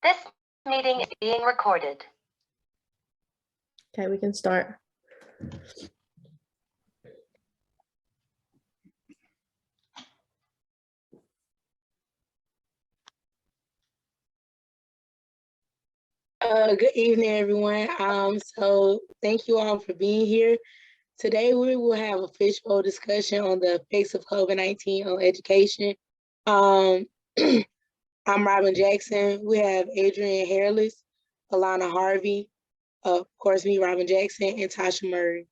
This meeting is being recorded. Okay, we can start. Good evening, everyone. So thank you all for being here. Today, we will have a fishbowl discussion on the effects of COVID-19 on education. I'm Robin Jackson. We have Adrian Hairless, Alana Harvey, of course, me, Robin Jackson, and Tasha Murray.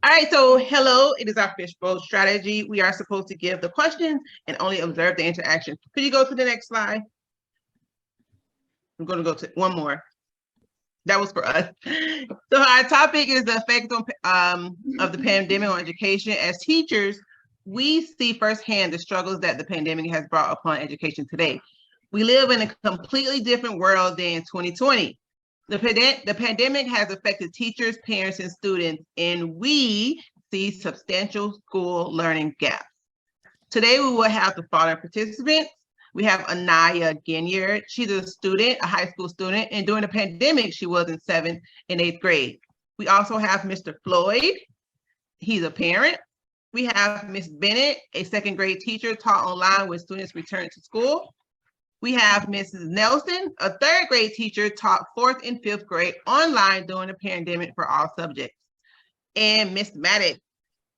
All right, so hello, it is our fishbowl strategy. We are supposed to give the questions and only observe the interaction. Could you go to the next slide? I'm going to go to one more. That was for us. So our topic is the effect of the pandemic on education. As teachers, we see firsthand the struggles that the pandemic has brought upon education today. We live in a completely different world than 2020. The pandemic has affected teachers, parents, and students, and we see substantial school learning gaps. Today, we will have the following participants. We have Anaya Ginyard. She's a student, a high school student, and during the pandemic, she was in 7th and 8th grade. We also have Mr. Floyd. He's a parent. We have Ms. Bennett, a 2nd grade teacher, taught online when students return to school. We have Mrs. Nelson, a 3rd grade teacher, taught 4th and 5th grade online during the pandemic for all subjects. And Ms. Maddox,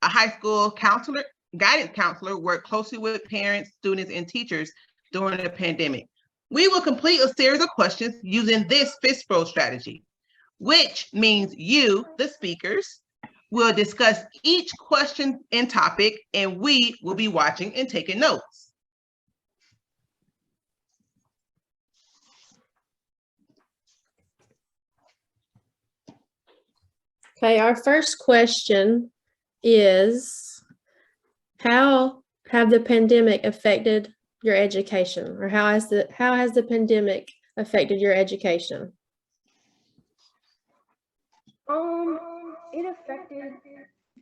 a high school counselor, guidance counselor, worked closely with parents, students, and teachers during the pandemic. We will complete a series of questions using this fishbowl strategy, which means you, the speakers, will discuss each question and topic, and we will be watching and taking notes. Okay, our first question is, how have the pandemic affected your education, or how has the pandemic affected your education? It affected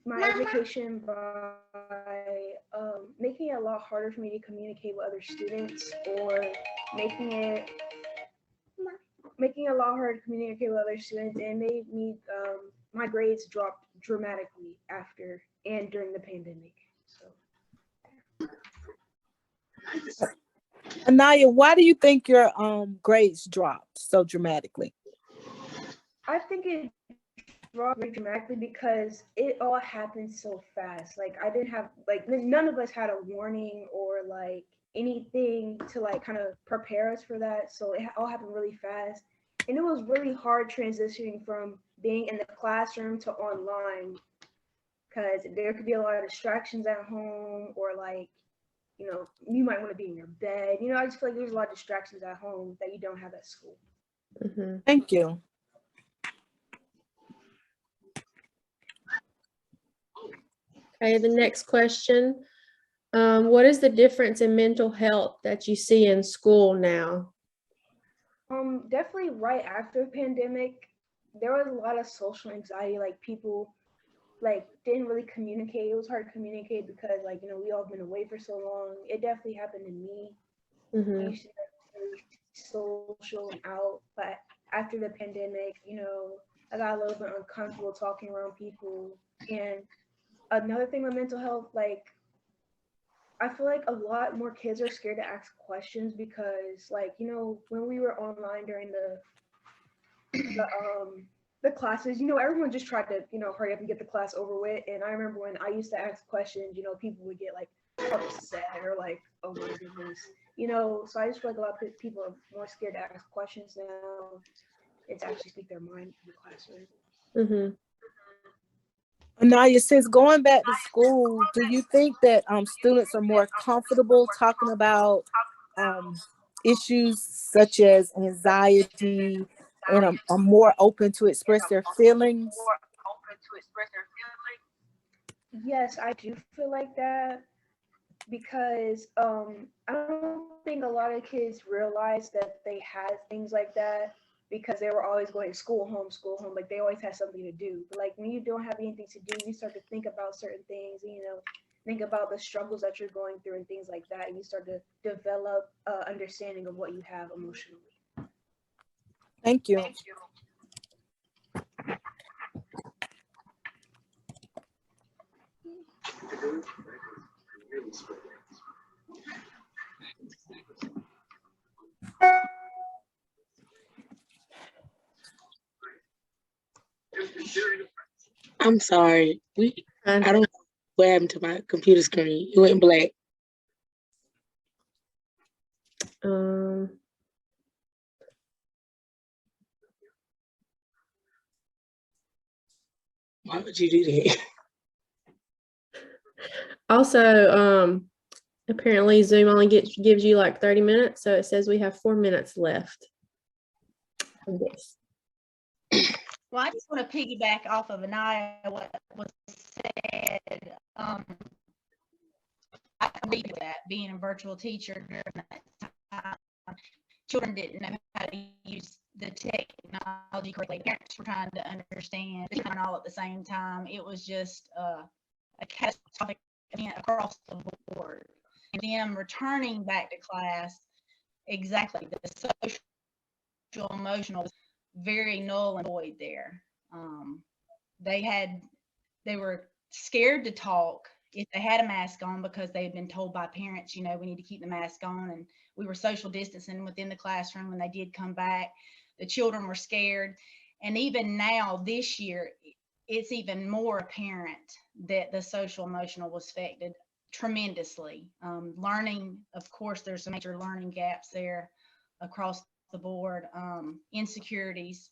my education by making it a lot harder for me to communicate with other students, or making it a lot harder to communicate with other students, and made me my grades dropped dramatically after and during the pandemic. So Anaya, why do you think your grades dropped so dramatically? I think it dropped very dramatically because it all happened so fast. Like, I didn't have, like, none of us had a warning or like anything to like kind of prepare us for that. So it all happened really fast, and it was really hard transitioning from being in the classroom to online, because there could be a lot of distractions at home, or like, you know, you might want to be in your bed. You know, I just feel like there's a lot of distractions at home that you don't have at school. Mm-hmm. Thank you. Okay, the next question. What is the difference in mental health that you see in school now? Definitely right after the pandemic, there was a lot of social anxiety. Like, people like didn't really communicate. It was hard to communicate because, like, you know, we all been away for so long. It definitely happened to me. Mm-hmm. I used to be really social and out, but after the pandemic, you know, I got a little bit uncomfortable talking around people. And another thing with mental health, like, I feel like a lot more kids are scared to ask questions because, like, you know, when we were online during the classes, you know, everyone just tried to, you know, hurry up and get the class over with. And I remember when I used to ask questions, you know, people would get like upset or like, oh my goodness, you know. So I just feel like a lot of people are more scared to ask questions now. It's actually speak their mind in the classroom. Mm-hmm. Anaya, since going back to school, do you think that students are more comfortable talking about issues such as anxiety, and are more open to express their feelings? Yes, I do feel like that, because I don't think a lot of kids realize that they had things like that, because they were always going school, home. Like, they always had something to do. But like, when you don't have anything to do, you start to think about certain things. You know, think about the struggles that you're going through and things like that, and you start to develop understanding of what you have emotionally. Thank you. I'm sorry. I Fine. don't know what happened to my computer screen. It went black. Um, Why would you do that? also, apparently Zoom only gives you like 30 minutes, so it says we have 4 minutes left of this. Well, I just want to piggyback off of Anaya, what was said. I agree with that, being a virtual teacher during that time. Children didn't know how to use the technology correctly. Parents were trying to understand and all at the same time. It was just a catastrophic event across the board. And them returning back to class, exactly, the social emotional was very null and void there. They were scared to talk if they had a mask on because they had been told by parents, you know, we need to keep the mask on, and we were social distancing within the classroom when they did come back. The children were scared. And even now, this year, it's even more apparent that the social emotional was affected tremendously. Learning, of course, there's some major learning gaps there across the board. Insecurities.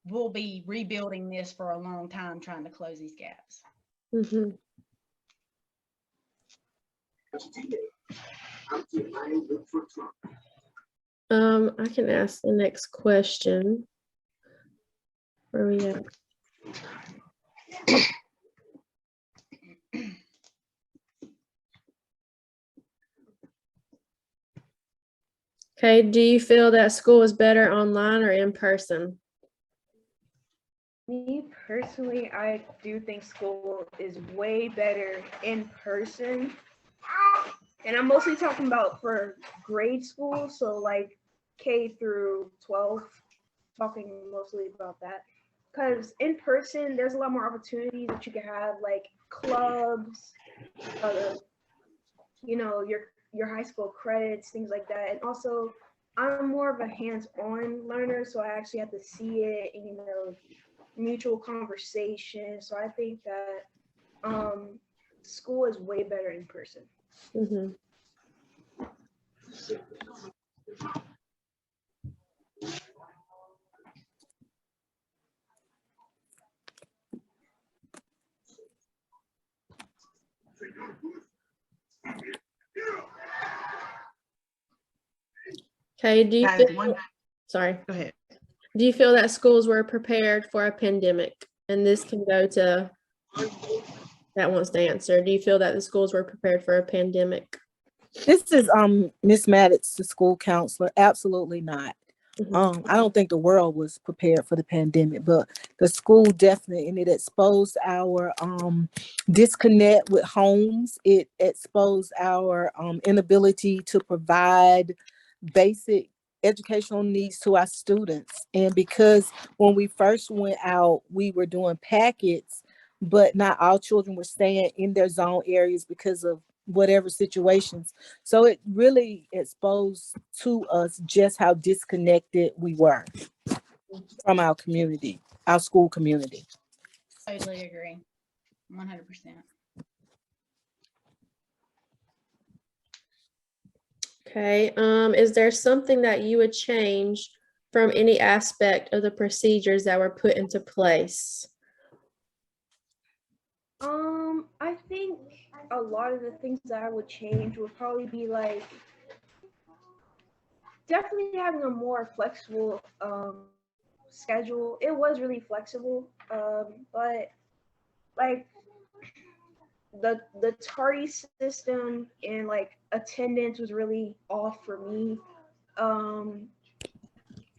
We'll be rebuilding this for a long time, trying to close these gaps. Mhm. I can ask the next question. Where are we at? Okay, do you feel that school is better online or in person? Me personally, I do think school is way better in person. And I'm mostly talking about for grade school, so like K through 12, talking mostly about that. Because in person, there's a lot more opportunities that you can have, like clubs, you know, your high school credits, things like that. And also, I'm more of a hands-on learner, so I actually have to see it, and, you know, mutual conversation. So I think that school is way better in person. Mhm. Okay, do you Guys, feel, sorry, Go ahead. do you feel that schools were prepared for a pandemic? And this can go to that wants to answer. Do you feel that the schools were prepared for a pandemic? This is Miss Maddox, the school counselor. Absolutely not. Mhm. I don't think the world was prepared for the pandemic, but the school definitely, and it exposed our disconnect with homes. It exposed our inability to provide basic educational needs to our students. And because when we first went out, we were doing packets, but not all children were staying in their zone areas because of whatever situations. So it really exposed to us just how disconnected we were from our community, our school community. Totally agree. 100%. Okay, is there something that you would change from any aspect of the procedures that were put into place? I think a lot of the things that I would change would probably be like definitely having a more flexible schedule. It was really flexible, but like the tardy system and like attendance was really off for me.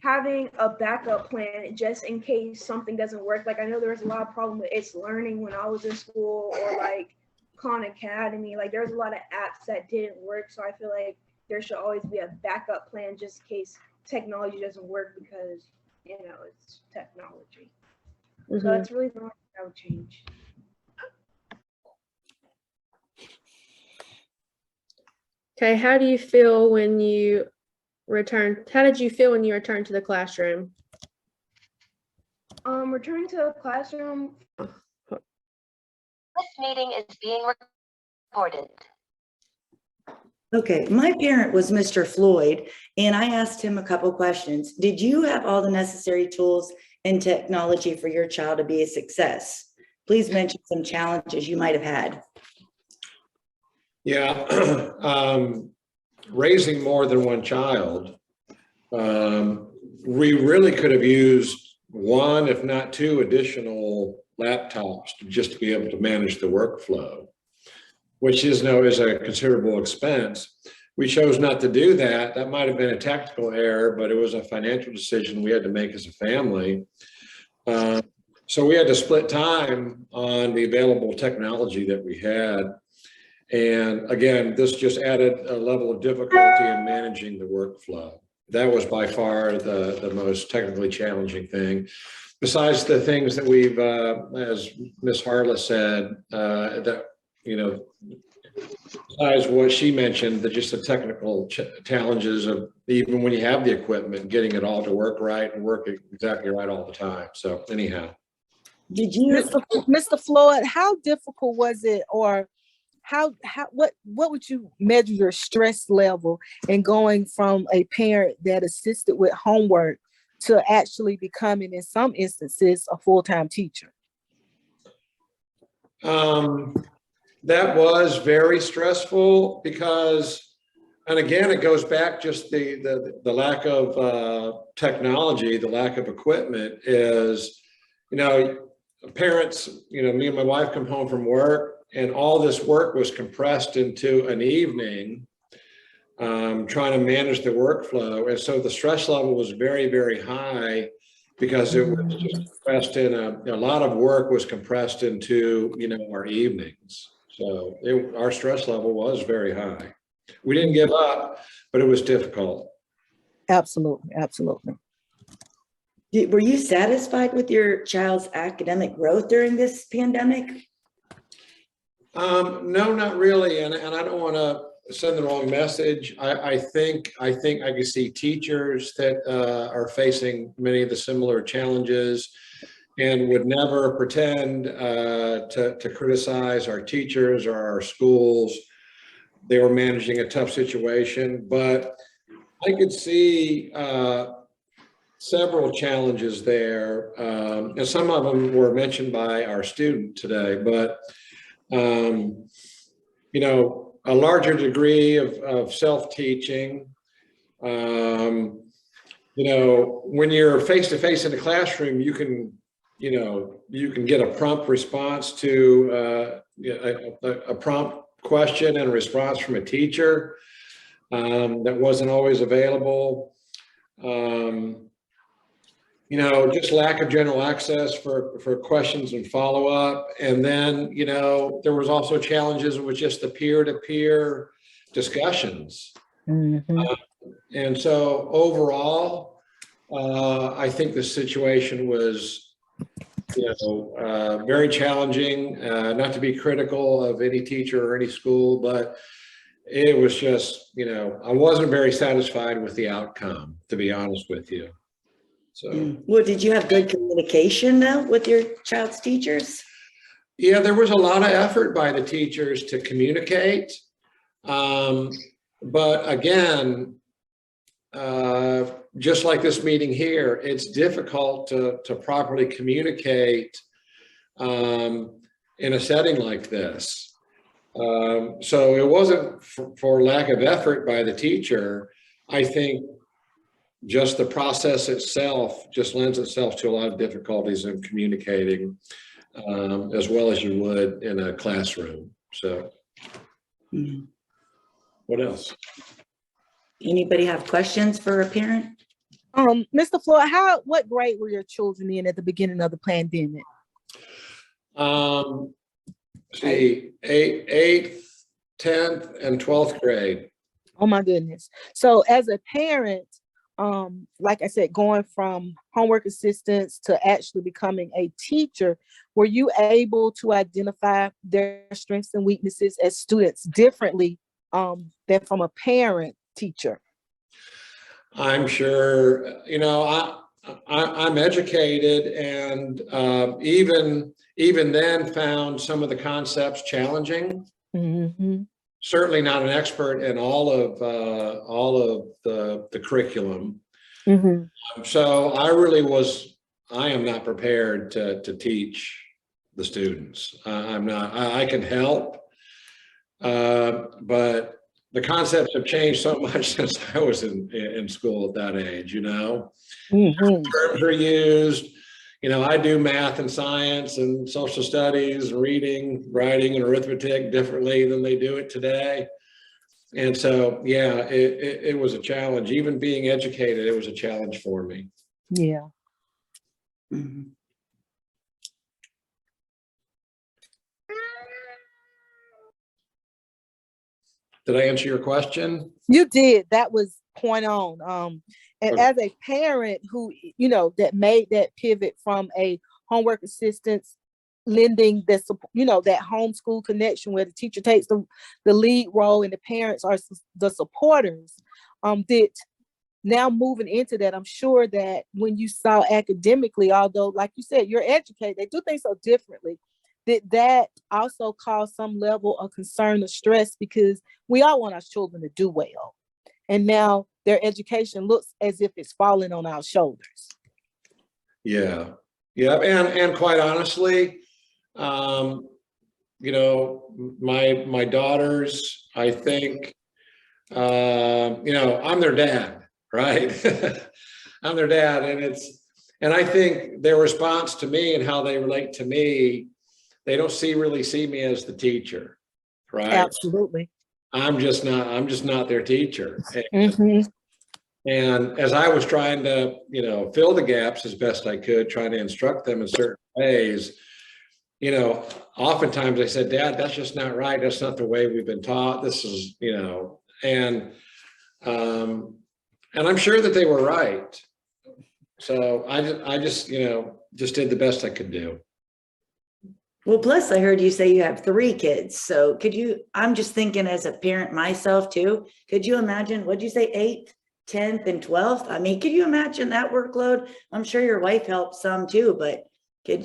having a backup plan just in case something doesn't work. Like I know there was a lot of problem with It's Learning when I was in school, or like Khan Academy. Like there's a lot of apps that didn't work. So I feel like there should always be a backup plan just in case technology doesn't work, because it's technology. So Mhm. that's really the only thing I would change. Okay, how do you feel when you returned? How did you feel when you returned to the classroom? Returning to the classroom. This meeting is being recorded. Okay, my parent was Mr. Floyd, and I asked him a couple questions. Did you have all the necessary tools and technology for your child to be a success? Please mention some challenges you might have had. Yeah, raising more than one child, we really could have used one, if not two additional laptops just to be able to manage the workflow, which is a considerable expense. We chose not to do that. That might have been a tactical error, but it was a financial decision we had to make as a family. So we had to split time on the available technology that we had. And again, this just added a level of difficulty in managing the workflow. That was by far the most technically challenging thing. Besides the things that we've, as Ms. Harless said, that, besides what she mentioned, just the technical challenges of even when you have the equipment, getting it all to work right and work exactly right all the time. So anyhow. Did you, Mr. Floyd, how difficult was it, or what would you measure your stress level in going from a parent that assisted with homework to actually becoming, in some instances, a full-time teacher? That was very stressful because, and again, it goes back just the lack of technology, the lack of equipment is, parents, me and my wife come home from work and all this work was compressed into an evening, trying to manage the workflow. And so the stress level was very, very high because it was just compressed in a lot of work was compressed into, our evenings. So our stress level was very high. We didn't give up, but it was difficult. Absolutely, absolutely. were you satisfied with your child's academic growth during this pandemic? No, not really. And I don't want to send the wrong message. I think I can see teachers that are facing many of the similar challenges and would never pretend to criticize our teachers or our schools. They were managing a tough situation, but I could see several challenges there. And some of them were mentioned by our student today, but a larger degree of self-teaching. When you're face-to-face in the classroom, you can get a prompt response to a prompt question and a response from a teacher that wasn't always available. Just lack of general access for questions and follow-up. And then, there was also challenges with just the peer-to-peer discussions. Mm-hmm. And so overall, I think the situation was, very challenging, not to be critical of any teacher or any school, but it was just, I wasn't very satisfied with the outcome, to be honest with you. So, Well, did you have good communication though with your child's teachers? yeah, there was a lot of effort by the teachers to communicate. But again, just like this meeting here, it's difficult to properly communicate in a setting like this. So it wasn't for lack of effort by the teacher. I think just the process itself just lends itself to a lot of difficulties in communicating as well as you would in a classroom. So what else? Anybody have questions for a parent? Mr. Floyd, what grade were your children in at the beginning of the pandemic? See, eighth, 10th, and 12th grade. Oh my goodness. So as a parent, like I said, going from homework assistants to actually becoming a teacher, were you able to identify their strengths and weaknesses as students differently than from a parent teacher? I'm sure, I'm educated and even then found some of the concepts challenging. Mm-hmm. Certainly not an expert in all of the curriculum. Mm-hmm. So I am not prepared to teach the students. I'm not. I can help, but the concepts have changed so much since I was in school at that age. Mm-hmm. Terms are used. I do math and science and social studies, reading, writing, and arithmetic differently than they do it today. And so, yeah, it was a challenge. Even being educated, it was a challenge for me. Yeah. Mhm. Did I answer your question? You did. That was point on. And Okay. as a parent who, that made that pivot from a homework assistance lending that, that homeschool connection where the teacher takes the lead role and the parents are the supporters, that now moving into that, I'm sure that when you saw academically, although like you said, you're educated, they do things so differently, that also caused some level of concern or stress because we all want our children to do well. And now their education looks as if it's falling on our shoulders. Yeah. And quite honestly, my daughters, I think, I'm their dad, right? I'm their dad, and I think their response to me and how they relate to me, they don't really see me as the teacher, right? Absolutely. I'm just not their teacher. Mm-hmm. And as I was trying to, fill the gaps as best I could, trying to instruct them in certain ways, oftentimes I said, Dad, that's just not right. That's not the way we've been taught. This is, and I'm sure that they were right. So I just did the best I could do. Well, plus I heard you say you have 3 kids. So I'm just thinking as a parent myself too, could you imagine, what'd you say, 8th, 10th and 12th? I mean, could you imagine that workload? I'm sure your wife helped some too, but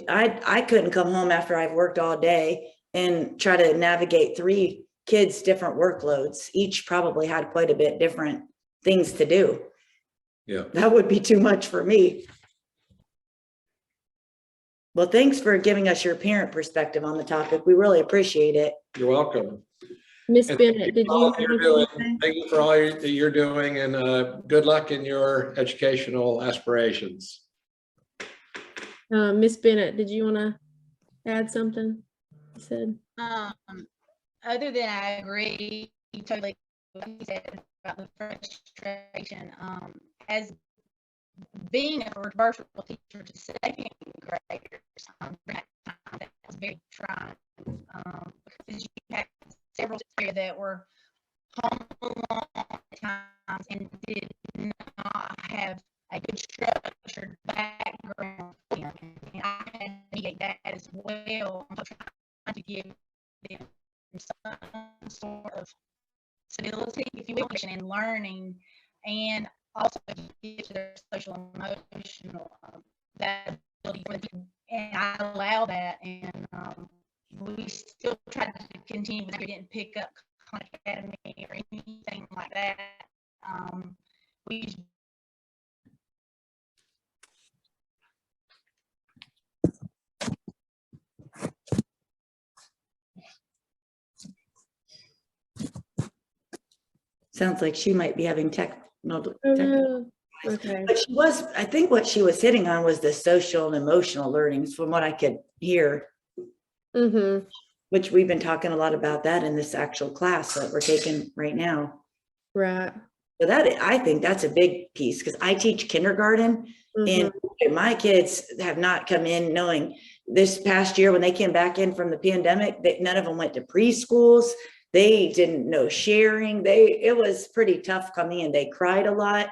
I couldn't come home after I've worked all day and try to navigate 3 kids' different workloads. Each probably had quite a bit different things to do. Yeah. That would be too much for me. Well, thanks for giving us your parent perspective on the topic. We really appreciate it. You're welcome. Miss And Bennett, did you? Thank you for all that you're doing, and good luck in your educational aspirations. Miss Bennett, did you want to add something? You said. Other than I agree totally with what you said about the frustration, as being a virtual teacher to second graders, that was very trying, because you had several that were home alone at times and did not have a good structured background. And I had to mediate that as well. I'm trying to give them some sort of stability, if you will, and learning, and also give to their social and emotional that ability, and I allow that, and we still try to continue. We didn't pick up Khan Academy or anything like that. We Sounds like she might be having Okay. But I think what she was hitting on was the social and emotional learnings from what I could hear, Mm-hmm. which we've been talking a lot about that in this actual class that we're taking right now. Right. So that, I think that's a big piece, because I teach kindergarten Mhm. and my kids have not come in knowing this past year when they came back in from the pandemic, that none of them went to preschools. They didn't know sharing. It was pretty tough coming in. They cried a lot.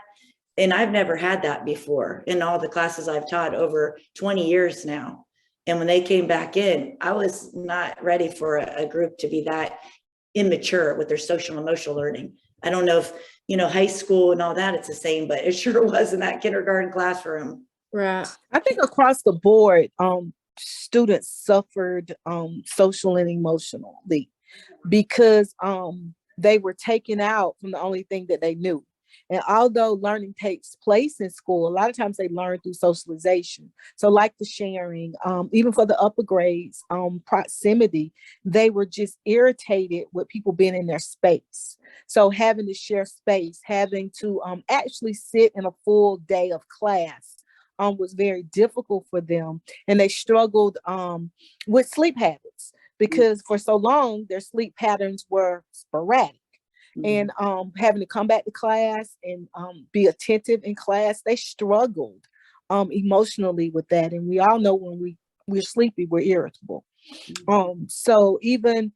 And I've never had that before in all the classes I've taught over 20 years now. And when they came back in, I was not ready for a group to be that immature with their social and emotional learning. I don't know if, high school and all that, it's the same, but it sure was in that kindergarten classroom. Right. I think across the board, students suffered social and emotionally because they were taken out from the only thing that they knew. And although learning takes place in school, a lot of times they learn through socialization. So like the sharing, even for the upper grades, proximity, they were just irritated with people being in their space. So having to share space, having to actually sit in a full day of class was very difficult for them. And they struggled with sleep habits because for so long, their sleep patterns were sporadic. And having to come back to class and be attentive in class, they struggled emotionally with that. And we all know when we're sleepy, we're irritable. So even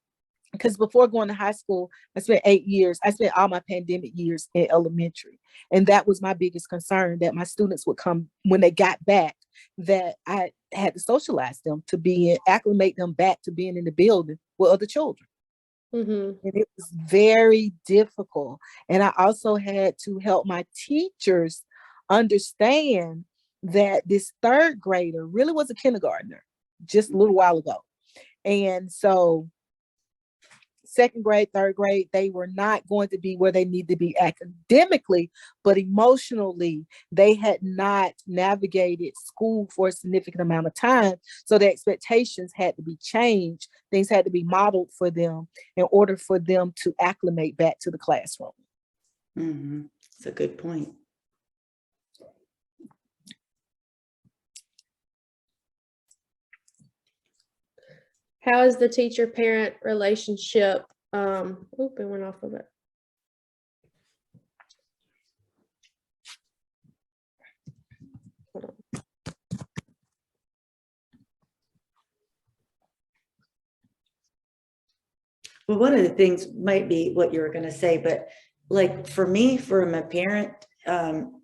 because before going to high school, I spent 8 years. I spent all my pandemic years in elementary. And that was my biggest concern, that my students would come when they got back, that I had to socialize them to acclimate them back to being in the building with other children. Mhm. And it was very difficult. And I also had to help my teachers understand that this third grader really was a kindergartner just a little while ago. And so second grade, third grade, they were not going to be where they need to be academically, but emotionally, they had not navigated school for a significant amount of time. So the expectations had to be changed. Things had to be modeled for them in order for them to acclimate back to the classroom. That's a good point. How is the teacher-parent relationship? It went off of it. Hold on. Well, one of the things might be what you were going to say, but like for me, from a parent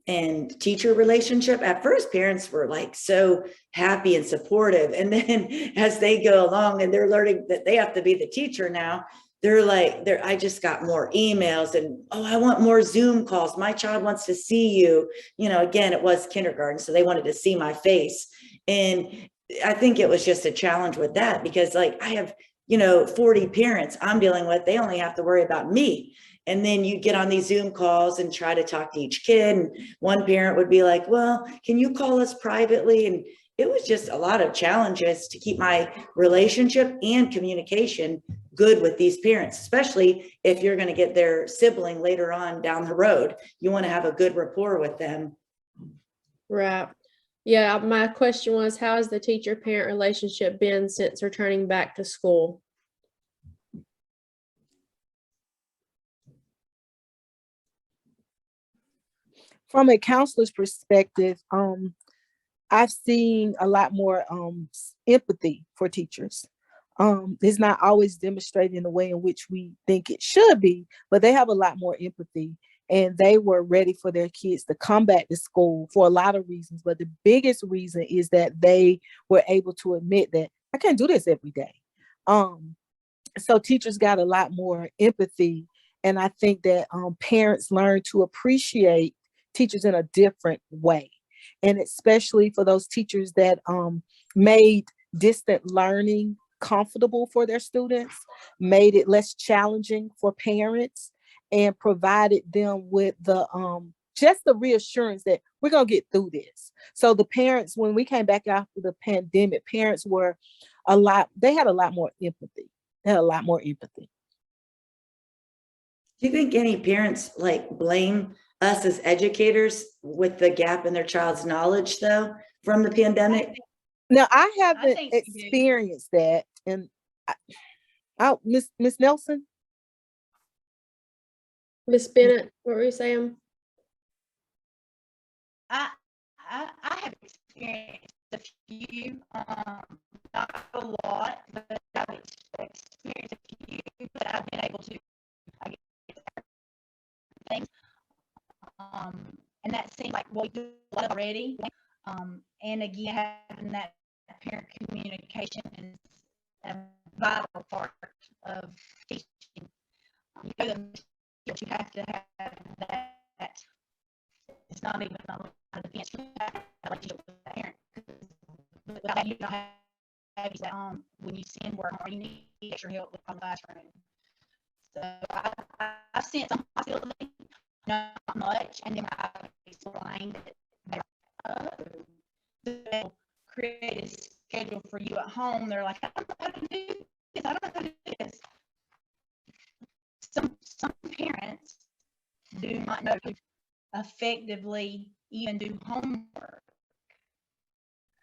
and teacher relationship, at first parents were like so happy and supportive. And then as they go along and they're learning that they have to be the teacher now, I just got more emails and, oh, I want more Zoom calls. My child wants to see you. Again, it was kindergarten, so they wanted to see my face. And I think it was just a challenge with that because like I have 40 parents I'm dealing with, they only have to worry about me. And then you get on these Zoom calls and try to talk to each kid. And one parent would be like, well, can you call us privately? And it was just a lot of challenges to keep my relationship and communication good with these parents, especially if you're going to get their sibling later on down the road. You want to have a good rapport with them. Right. Yeah, my question was, how has the teacher-parent relationship been since returning back to school? From a counselor's perspective, I've seen a lot more empathy for teachers. It's not always demonstrated in the way in which we think it should be, but they have a lot more empathy. And they were ready for their kids to come back to school for a lot of reasons. But the biggest reason is that they were able to admit that I can't do this every day. So teachers got a lot more empathy. And I think that parents learn to appreciate teachers in a different way. And especially for those teachers that made distant learning comfortable for their students, made it less challenging for parents, and provided them with the just the reassurance that we're going to get through this. So the parents, when we came back after the pandemic, parents were they had a lot more empathy. They had a lot more empathy. Do you think any parents like blame us as educators with the gap in their child's knowledge though from the pandemic? Now I haven't think we do. experienced that. And Miss Nelson? Ms. Bennett, what were you saying? I have experienced a few, not a lot, but I've experienced a few that I've been able to, I guess, things. And that seems like what we do a lot of already. And again, having that parent communication is a vital part of teaching. You know, you have to have that. It's not even a lot of defense. You have to have a relationship with the parent. Without that, you don't have you say, when you send work or you need extra help with the classroom. So I've seen some possibility, not much, and then I've explained that they'll create a schedule for you at home. They're like, I don't know how to do this. I don't know how to do this. Some parents do not know to effectively even do homework.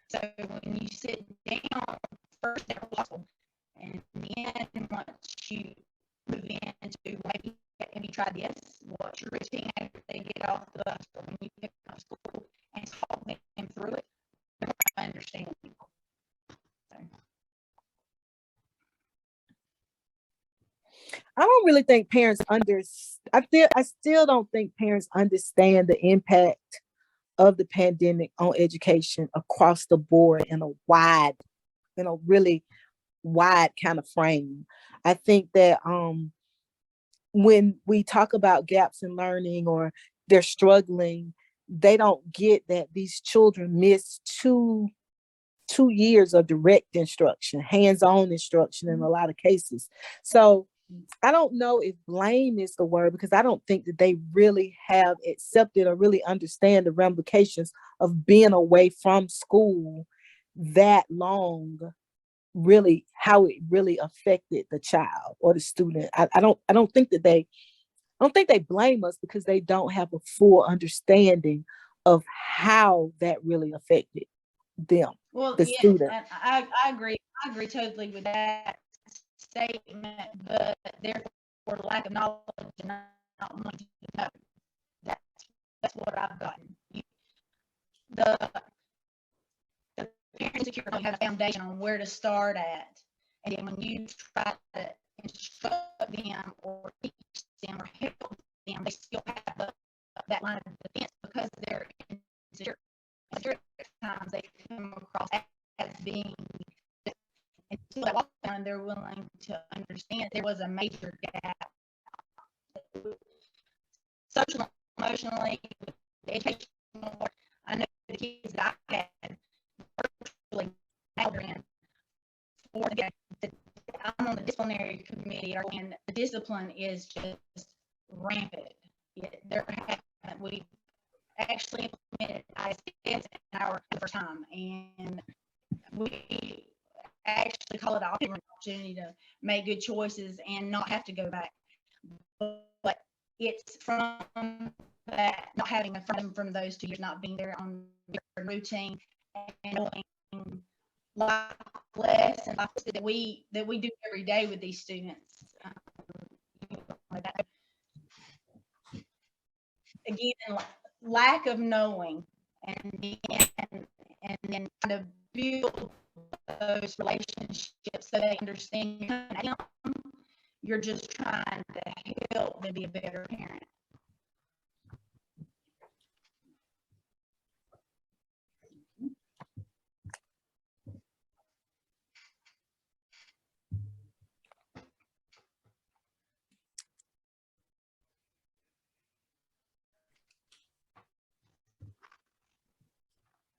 So when you sit down, first they're possible, and then once you move into maybe have you tried this? What's your routine after they get off the bus or when you pick up school, and talk them through it? They're not understanding. So. I don't really think parents I still don't think parents understand the impact of the pandemic on education across the board in a really wide kind of frame. I think that when we talk about gaps in learning or they're struggling, they don't get that these children miss two years of direct instruction, hands-on instruction in a lot of cases. So I don't know if blame is the word, because I don't think that they really have accepted or really understand the ramifications of being away from school that long, really how it really affected the child or the student. I don't think they blame us, because they don't have a full understanding of how that really affected them. Well, the yes, student. and I agree. I agree totally with that statement, but therefore lack of knowledge and not wanting to know. That's what I've gotten. The parents insecure don't have a foundation on where to start at, and then when you try to instruct them or teach them or help them, they still have that line of defense because they're insecure. At times they come across as being, until they walk down, they're willing to understand there was a major gap, social, emotionally, educational. I know the kids that I had virtually nailed in for the gap. I'm on the disciplinary committee, and the discipline is just rampant. We actually implemented ISS in our first time, and we actually call it an opportunity to make good choices and not have to go back. But it's from that not having a freedom from those 2 years, not being there on their routine and knowing life lessons that we do every day with these students. Again, lack of knowing, and then kind of build those relationships so they understand you're just trying to help them be a better parent.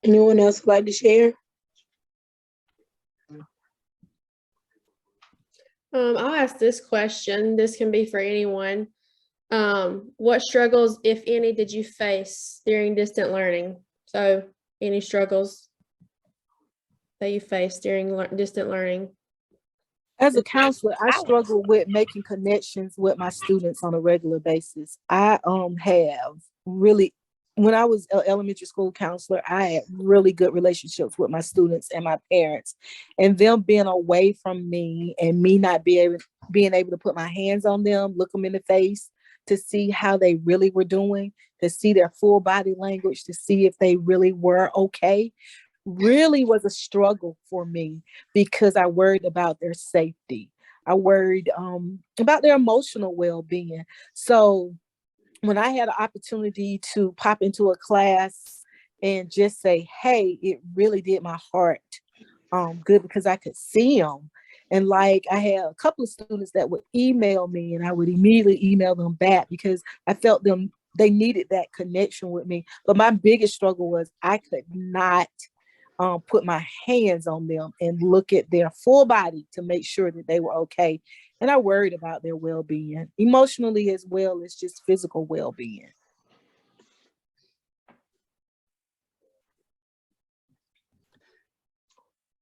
Anyone else would like to share? I'll ask this question. This can be for anyone. What struggles, if any, did you face during distant learning? So, any struggles that you faced during distant learning? As a counselor, I struggle with making connections with my students on a regular basis. I have really, when I was an elementary school counselor, I had really good relationships with my students and my parents, and them being away from me and me not being able to put my hands on them, look them in the face, to see how they really were doing, to see their full body language, to see if they really were okay, really was a struggle for me because I worried about their safety. I worried about their emotional well-being. So when I had an opportunity to pop into a class and just say, hey, it really did my heart good because I could see them. And like I had a couple of students that would email me and I would immediately email them back because I felt they needed that connection with me. But my biggest struggle was I could not put my hands on them and look at their full body to make sure that they were okay. And I worried about their well-being, emotionally as well as just physical well-being.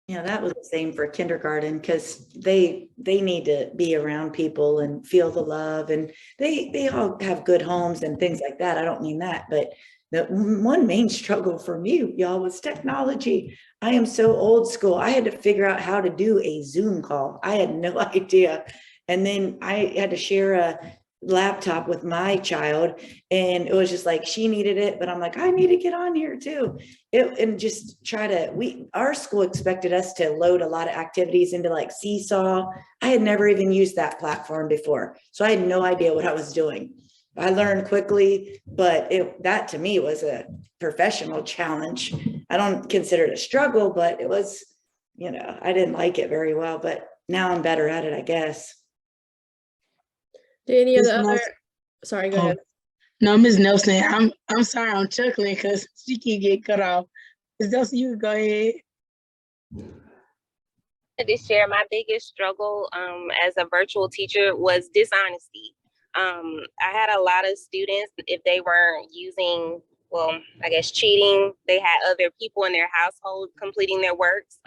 Yeah, that was the same for kindergarten because they need to be around people and feel the love, and they all have good homes and things like that. I don't mean that, but the one main struggle for me, y'all, was technology. I am so old school. I had to figure out how to do a Zoom call. I had no idea. And then I had to share a laptop with my child, and it was just like she needed it, but I'm like, I need to get on here too. And just try to, our school expected us to load a lot of activities into like Seesaw. I had never even used that platform before, so I had no idea what I was doing. I learned quickly, but that to me was a professional challenge. I don't consider it a struggle, but it was, I didn't like it very well, but now I'm better at it, I guess. Do any of Ms. the other, Nelson- sorry, go ahead. No, Ms. Nelson, I'm sorry, I'm chuckling because she keep getting cut off. Ms. Nelson, you can go ahead. To share my biggest struggle as a virtual teacher was dishonesty. I had a lot of students, if they weren't using, well, I guess cheating, they had other people in their household completing their works.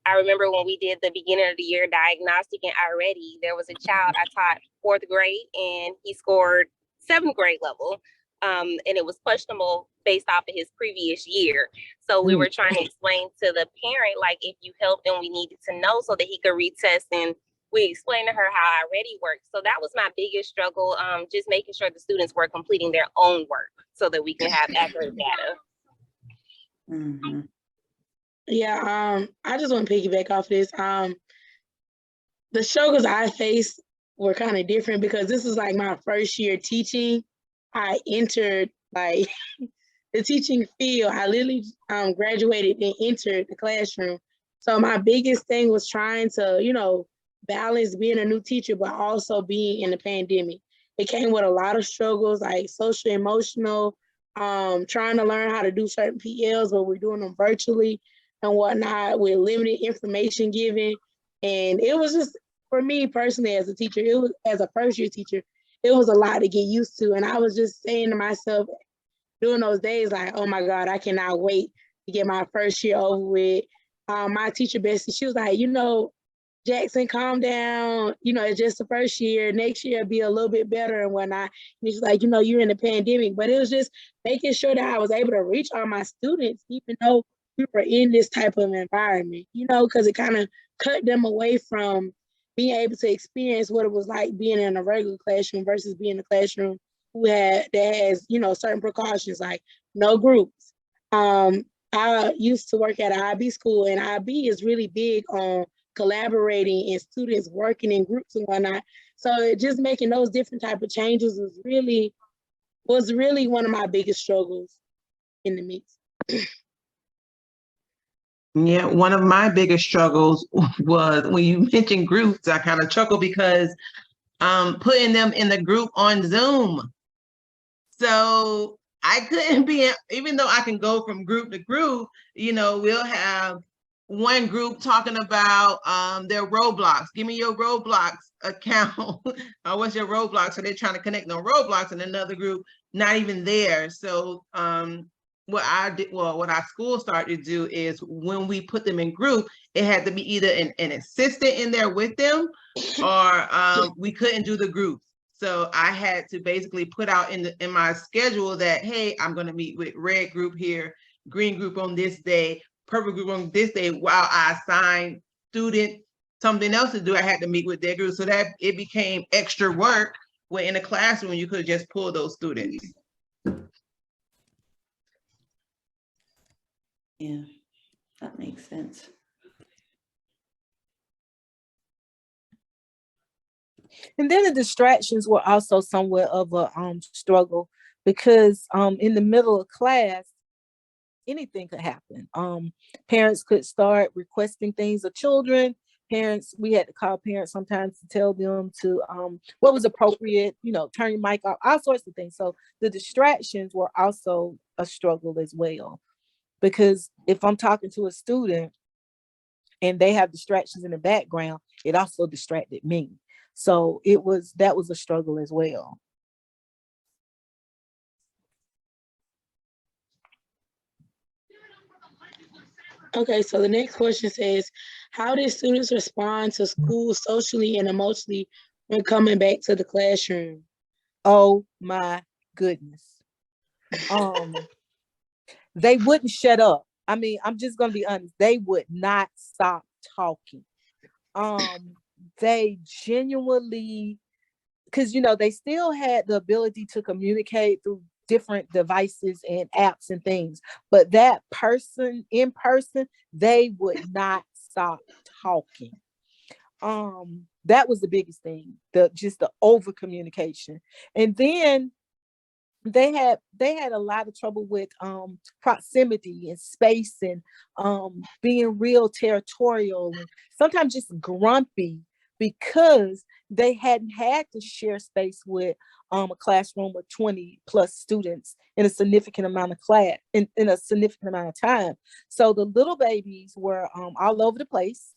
I remember when we did the beginning of the year diagnostic and already there was a child I taught 4th grade and he scored 7th grade level. And it was questionable based off of his previous year. So we were trying to explain to the parent, like, if you helped him, we needed to know so that he could retest. And we explained to her how already worked. So that was my biggest struggle, just making sure the students were completing their own work so that we can have accurate data. Mm-hmm. Yeah, I just want to piggyback off this. The struggles I faced were kind of different because this is like my first year teaching. I entered like the teaching field. I literally graduated and entered the classroom. So my biggest thing was trying to, balance being a new teacher, but also being in the pandemic. It came with a lot of struggles, like social, emotional, trying to learn how to do certain PLs, but we're doing them virtually and whatnot with limited information given. And it was just, for me personally as a teacher, it was, as a first year teacher, it was a lot to get used to. And I was just saying to myself during those days, like, oh my God, I cannot wait to get my first year over with. My teacher, Bessie, she was like, Jackson, calm down. It's just the first year. Next year will be a little bit better and whatnot. And she's like, you're in the pandemic. But it was just making sure that I was able to reach all my students, even though we were in this type of environment, because it kind of cut them away from being able to experience what it was like being in a regular classroom versus being in a classroom that has, certain precautions like no groups. I used to work at an IB school, and IB is really big on collaborating and students working in groups and whatnot. So just making those different type of changes was really one of my biggest struggles in the mix. Yeah, one of my biggest struggles was when you mentioned groups, I kind of chuckle because putting them in the group on Zoom. So I couldn't be, even though I can go from group to group, we'll have one group talking about their Roblox. Give me your Roblox account. What's your Roblox? So they're trying to connect on Roblox, and another group not even there. So what our school started to do is when we put them in group, it had to be either an assistant in there with them, or we couldn't do the groups. So I had to basically put out in my schedule that, hey, I'm going to meet with red group here, green group on this day, purple group on this day, while I assigned student something else to do. I had to meet with their group, so that it became extra work where in a classroom, you could just pull those students. Yeah, that makes sense. And then the distractions were also somewhat of a struggle because in the middle of class, anything could happen. Parents could start requesting things of children. Parents, we had to call parents sometimes to tell them to what was appropriate, you know, turn your mic off, all sorts of things. So the distractions were also a struggle as well. Because if I'm talking to a student and they have distractions in the background, it also distracted me. So that was a struggle as well. Okay, so the next question says, how did students respond to school socially and emotionally when coming back to the classroom? Oh my goodness. They wouldn't shut up. I mean, I'm just gonna be honest, they would not stop talking. They genuinely, because you know, they still had the ability to communicate through different devices and apps and things, but that person in person, they would not stop talking. That was the biggest thing, just the over communication. And then they had a lot of trouble with proximity and space and being real territorial and sometimes just grumpy because they hadn't had to share space with a classroom of 20 plus students in a significant amount of class in a significant amount of time. So the little babies were all over the place,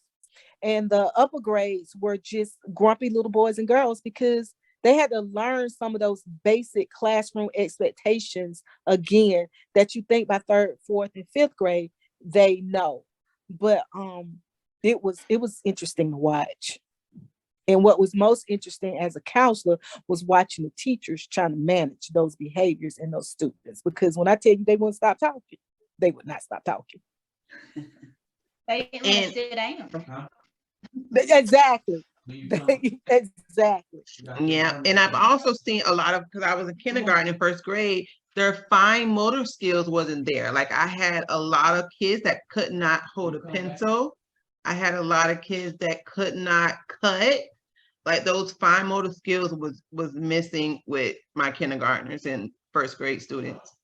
and the upper grades were just grumpy little boys and girls because they had to learn some of those basic classroom expectations again that you think by 3rd, 4th, and 5th grade they know. But it was interesting to watch. And what was most interesting as a counselor was watching the teachers trying to manage those behaviors in those students. Because when I tell you they wouldn't stop talking, they would not stop talking. They didn't want to sit down. Exactly. Exactly. Yeah, and I've also seen a lot of, because I was in kindergarten in 1st grade, their fine motor skills wasn't there. Like I had a lot of kids that could not hold a pencil. I had a lot of kids that could not cut. Like those fine motor skills was missing with my kindergartners and 1st grade students.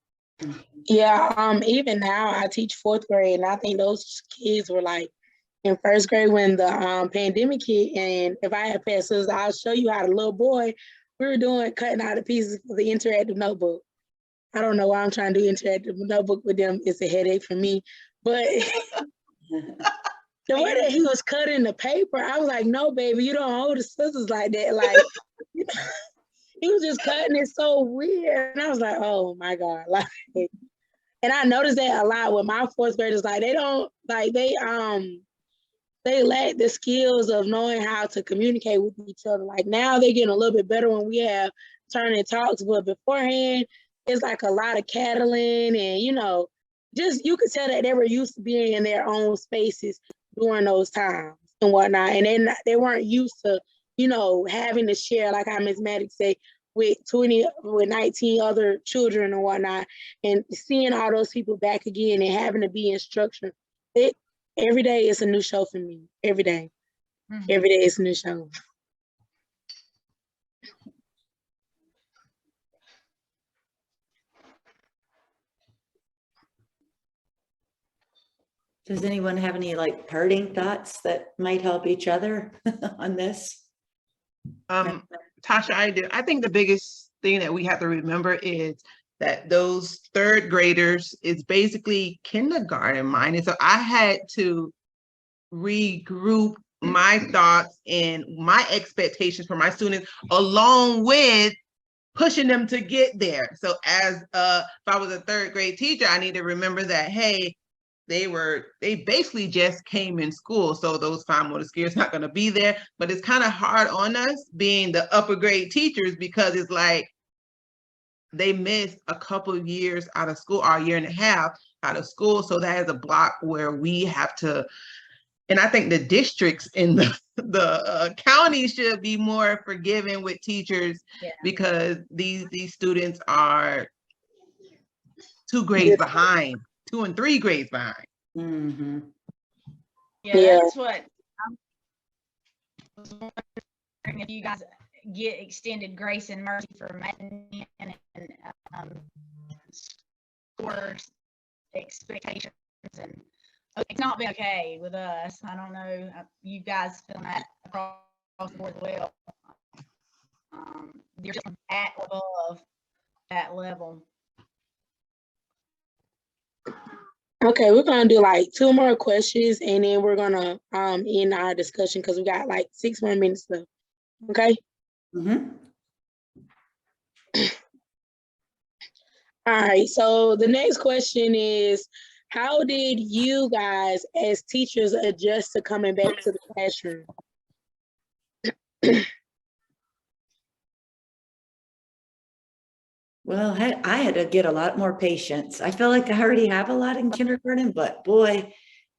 Yeah, even now I teach 4th grade, and I think those kids were like in 1st grade when the pandemic hit. And if I had passes, I'll show you how the little boy, we were doing cutting out the pieces for the interactive notebook. I don't know why I'm trying to do interactive notebook with them. It's a headache for me, but the way that he was cutting the paper, I was like, no, baby, you don't hold the scissors like that. Like, he was just cutting it so weird. And I was like, oh my God. Like, and I noticed that a lot with my 4th graders. Like, they don't, like, they lack the skills of knowing how to communicate with each other. Like, now they're getting a little bit better when we have turn and talks, but beforehand, it's like a lot of cattling and, you know, just, you could tell that they were used to being in their own spaces during those times and whatnot. And they weren't used to, you know, having to share, like how Ms. Maddox said, with 19 other children and whatnot, and seeing all those people back again and having to be in structure. Every day is a new show for me. Every day. Mm-hmm. Every day is a new show. Does anyone have any like parting thoughts that might help each other on this? Tasha, I do. I think the biggest thing that we have to remember is that those 3rd graders is basically kindergarten minded. So I had to regroup my thoughts and my expectations for my students along with pushing them to get there. So as if I was a 3rd grade teacher, I need to remember that, hey, they basically just came in school. So those fine motor skills not going to be there, but it's kind of hard on us being the upper grade teachers because it's like they missed a couple of years out of school, or a year and a half out of school. So that is a block where we have to And I think the districts in the county should be more forgiving with teachers Yeah. because these students are 2 grades behind, 2 and 3 grades behind. Mm-hmm. Yeah. That's what I was wondering, if you guys get extended grace and mercy for maintenance and scores expectations, and it's not been okay with us. I don't know, you guys feel that across the board as well. You're just at or above that level. Okay, we're gonna do like 2 more questions and then we're gonna end our discussion because we got like 6 more minutes left. Okay? Mm-hmm. All right, so the next question is, how did you guys as teachers adjust to coming back to the classroom? Well, I had to get a lot more patience. I feel like I already have a lot in kindergarten, but boy,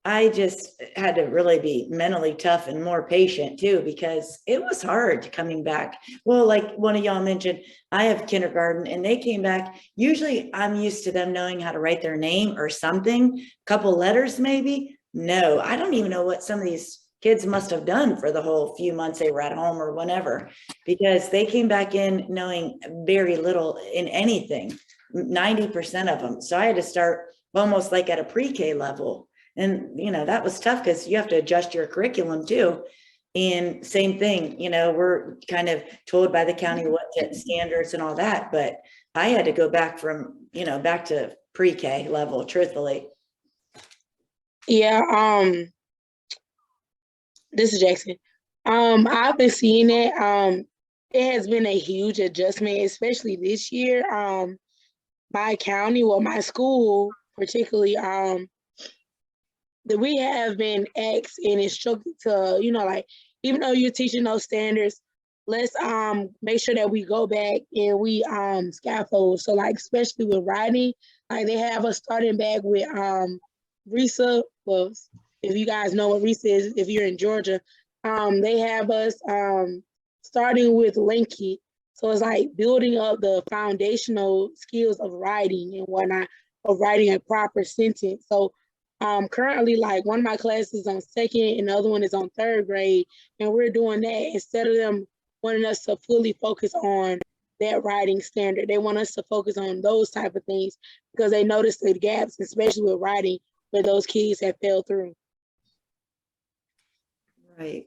I just had to really be mentally tough and more patient too, because it was hard coming back. Well, like one of y'all mentioned, I have kindergarten and they came back. Usually I'm used to them knowing how to write their name or something, couple letters maybe. No, I don't even know what some of these kids must have done for the whole few months they were at home or whatever, because they came back in knowing very little in anything, 90% of them. So I had to start almost like at a pre-K level. And, you know, that was tough because you have to adjust your curriculum too. And same thing, you know, we're kind of told by the county what standards and all that, but I had to go back from, you know, back to pre-K level, truthfully. Yeah, this is Jackson. I've been seeing it. It has been a huge adjustment, especially this year. My county, well, my school particularly, that we have been asked and instructed to, you know, like, even though you're teaching those standards, let's make sure that we go back and we scaffold. So like, especially with writing, like they have us starting back with RISA. Well, if you guys know what RISA is, if you're in Georgia, they have us starting with Linky. So it's like building up the foundational skills of writing and whatnot, of writing a proper sentence. So currently, like one of my classes is on 2nd and the other one is on 3rd grade, and we're doing that instead of them wanting us to fully focus on that writing standard. They want us to focus on those type of things because they notice the gaps, especially with writing, where those kids have failed through. Right.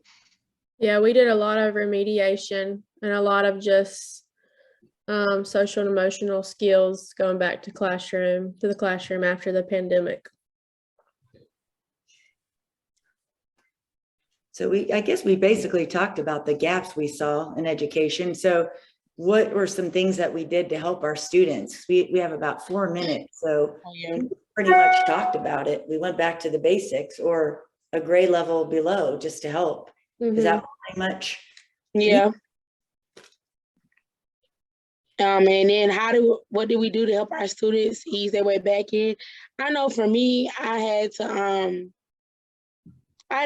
Yeah, we did a lot of remediation and a lot of just social and emotional skills going back to the classroom after the pandemic. So I guess we basically talked about the gaps we saw in education. So what were some things that we did to help our students? We have about 4 minutes. So we pretty much talked about it. We went back to the basics or a grade level below just to help. Is that pretty much? Yeah. And then what did we do to help our students ease their way back in? I know for me, I had to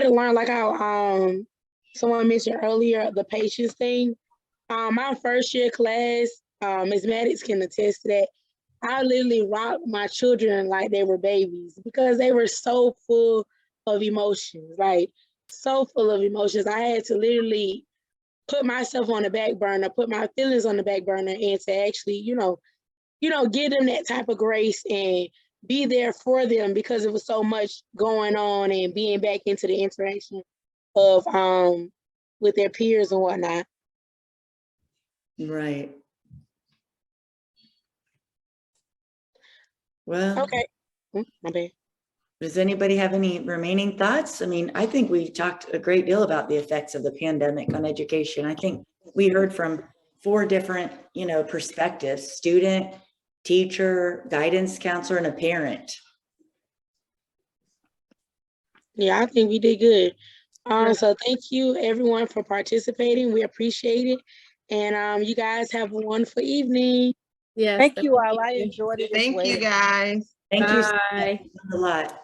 learn, like how someone mentioned earlier, the patience thing. My first year class, Ms. Maddox can attest to that. I literally rocked my children like they were babies because they were so full of emotions, like so full of emotions. I had to literally put myself on the back burner, put my feelings on the back burner, and to actually, you know, give them that type of grace and be there for them because it was so much going on and being back into the interaction of with their peers and whatnot. Right. Well, Okay. My bad. Does anybody have any remaining thoughts? I mean, I think we talked a great deal about the effects of the pandemic on education. I think we heard from 4 different, you know, perspectives: student, teacher, guidance counselor, and a parent. Yeah, I think we did good. So thank you everyone for participating. We appreciate it. And you guys have a wonderful evening. Yes. Thank you all. I enjoyed it as Thank well. you, guys. Thank you Bye. a lot.